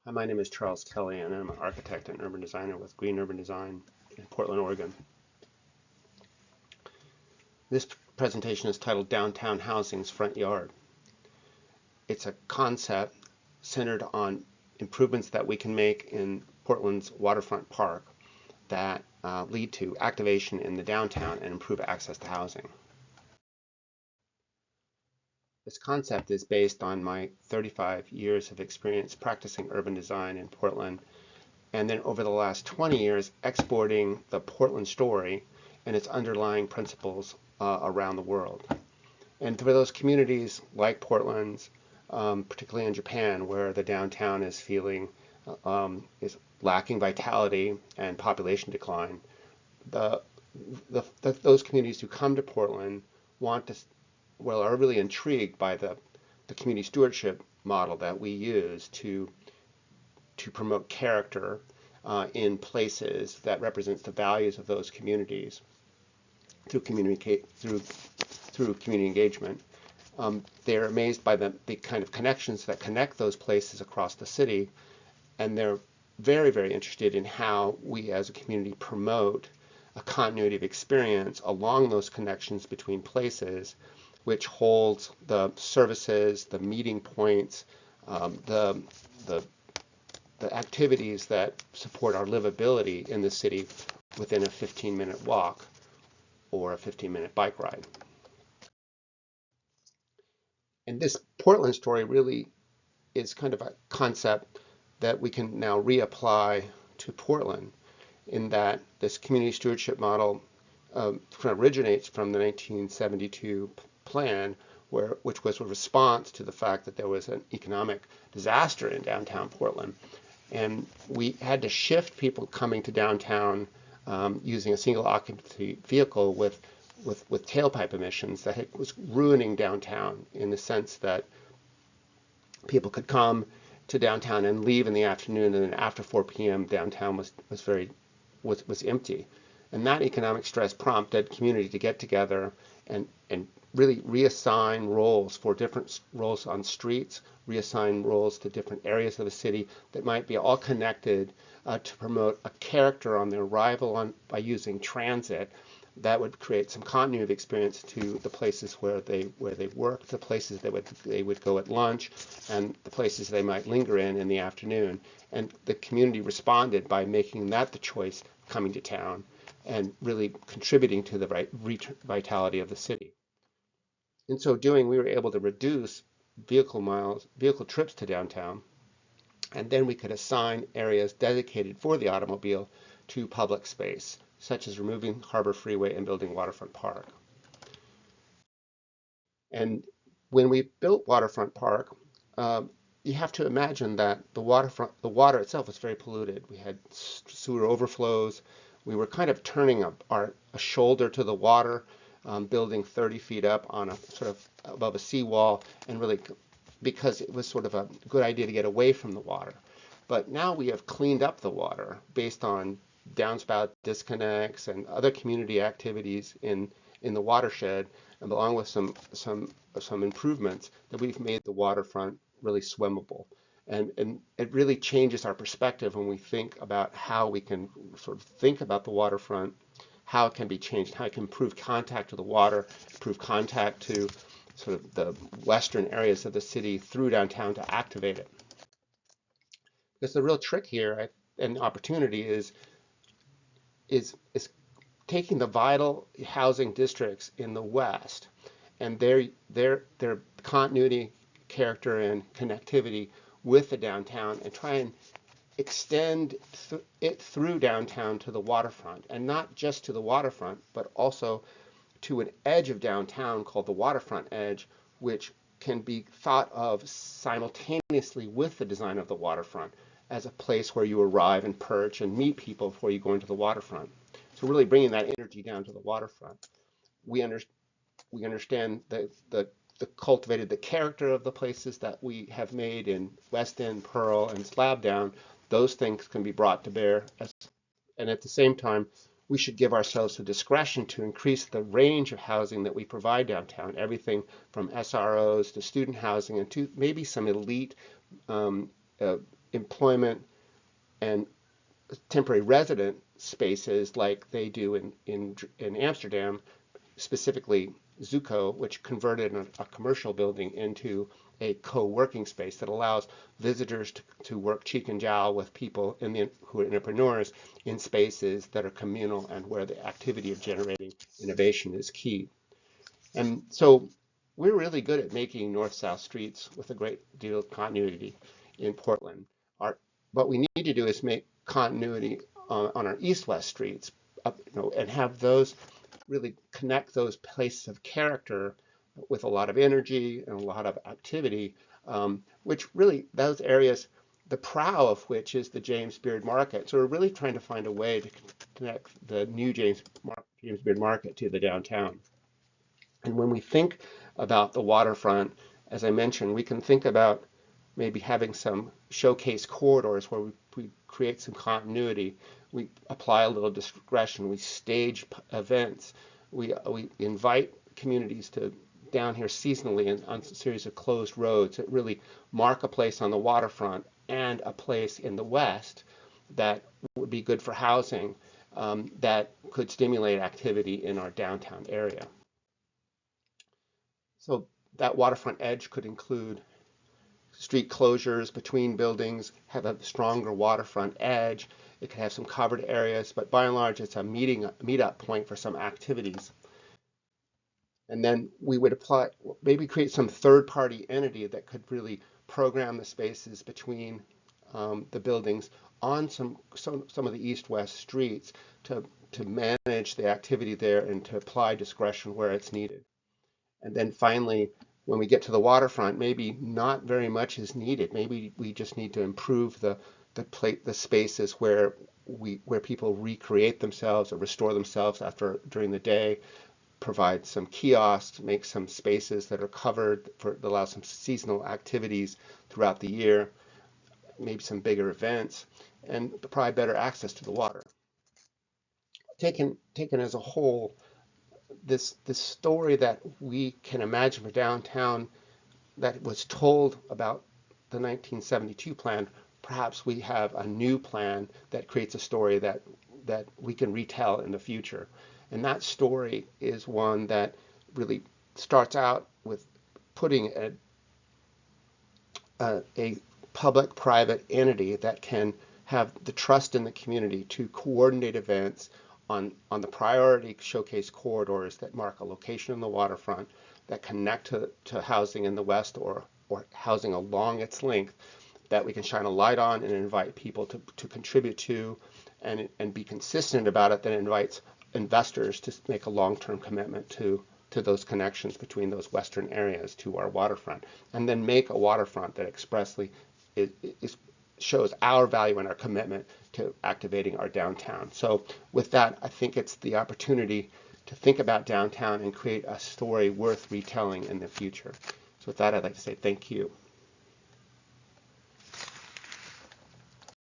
Hi, my name is Charles Kelly, and I'm an architect and urban designer with Green Urban Design in Portland, Oregon. This presentation is titled Downtown Housing's Front Yard. It's a concept centered on improvements that we can make in Portland's waterfront park that lead to activation in the downtown and improve access to housing. This concept is based on my 35 years of experience practicing urban design in Portland, and then over the last 20 years exporting the Portland story and its underlying principles around the world. And for those communities like Portland's, particularly in Japan, where the downtown is is lacking vitality and population decline, those communities who come to Portland are really intrigued by the community stewardship model that we use to promote character in places that represents the values of those communities through community engagement. They're amazed by the kind of connections that connect those places across the city, and they're very, very interested in how we as a community promote a continuity of experience along those connections between places, which holds the services, the meeting points, the activities that support our livability in the city within a 15-minute walk or a 15-minute bike ride. And this Portland story really is kind of a concept that we can now reapply to Portland, in that this community stewardship model kind of originates from the 1972 plan, which was a response to the fact that there was an economic disaster in downtown Portland. And we had to shift people coming to downtown using a single occupancy vehicle with tailpipe emissions that was ruining downtown, in the sense that people could come to downtown and leave in the afternoon, and then after 4 p.m. downtown was empty. And that economic stress prompted community to get together and really reassign roles for different roles on streets, reassign roles to different areas of the city that might be all connected to promote a character on their arrival by using transit that would create some continuity of experience to the places where they work, the places they would go at lunch, and the places they might linger in the afternoon. And the community responded by making that the choice coming to town and really contributing to the vitality of the city. In so doing, we were able to reduce vehicle trips to downtown, and then we could assign areas dedicated for the automobile to public space, such as removing Harbor Freeway and building Waterfront Park. And when we built Waterfront Park, you have to imagine that the water itself was very polluted. We had sewer overflows. We were kind of turning a shoulder to the water, building 30 feet up on a sort of above a seawall, and really because it was sort of a good idea to get away from the water. But now we have cleaned up the water based on downspout disconnects and other community activities in the watershed, and along with some improvements, that we've made the waterfront really swimmable. And it really changes our perspective when we think about how we can sort of think about the waterfront, how it can be changed, how it can improve contact to the water, improve contact to sort of the western areas of the city through downtown to activate it. Because the real trick here and opportunity is taking the vital housing districts in the west and their continuity, character, and connectivity with the downtown, and try and extend it through downtown to the waterfront, and not just to the waterfront, but also to an edge of downtown called the waterfront edge, which can be thought of simultaneously with the design of the waterfront as a place where you arrive and perch and meet people before you go into the waterfront. So really bringing that energy down to the waterfront. We understand the cultivated the character of the places that we have made in West End, Pearl, and Slabdown. Those things can be brought to bear, and at the same time, we should give ourselves the discretion to increase the range of housing that we provide downtown, everything from SROs to student housing and to maybe some elite employment and temporary resident spaces like they do in Amsterdam, specifically Zuko, which converted a commercial building into a co-working space that allows visitors to work cheek and jowl with people who are entrepreneurs in spaces that are communal and where the activity of generating innovation is key. And so we're really good at making north-south streets with a great deal of continuity in Portland. What we need to do is make continuity on our east-west streets, and have those really connect those places of character with a lot of energy and a lot of activity, which really those areas, the prow of which is the James Beard Market. So we're really trying to find a way to connect the new James Beard Market to the downtown. And when we think about the waterfront, as I mentioned, we can think about maybe having some showcase corridors where we create some continuity. We apply a little discretion. We stage events. We invite communities to down here seasonally and on a series of closed roads that really mark a place on the waterfront and a place in the west that would be good for housing, that could stimulate activity in our downtown area. So that waterfront edge could include street closures between buildings, have a stronger waterfront edge. It could have some covered areas, but by and large, it's a meetup point for some activities. And then we would maybe create some third-party entity that could really program the spaces between the buildings on some of the east-west streets to manage the activity there and to apply discretion where it's needed. And then finally, when we get to the waterfront, maybe not very much is needed. Maybe we just need to improve the spaces where people recreate themselves or restore themselves during the day, provide some kiosks, make some spaces that are covered that allow some seasonal activities throughout the year, maybe some bigger events, and provide better access to the water. Taken as a whole, this story that we can imagine for downtown that was told about the 1972 plan, perhaps we have a new plan that creates a story that we can retell in the future. And that story is one that really starts out with putting a public-private entity that can have the trust in the community to coordinate events on the priority showcase corridors that mark a location in the waterfront that connect to housing in the west or housing along its length, that we can shine a light on and invite people to contribute to and be consistent about it, that invites investors to make a long-term commitment to those connections between those western areas to our waterfront, and then make a waterfront that expressly shows our value and our commitment to activating our downtown. So with that, I think it's the opportunity to think about downtown and create a story worth retelling in the future. So with that, I'd like to say thank you.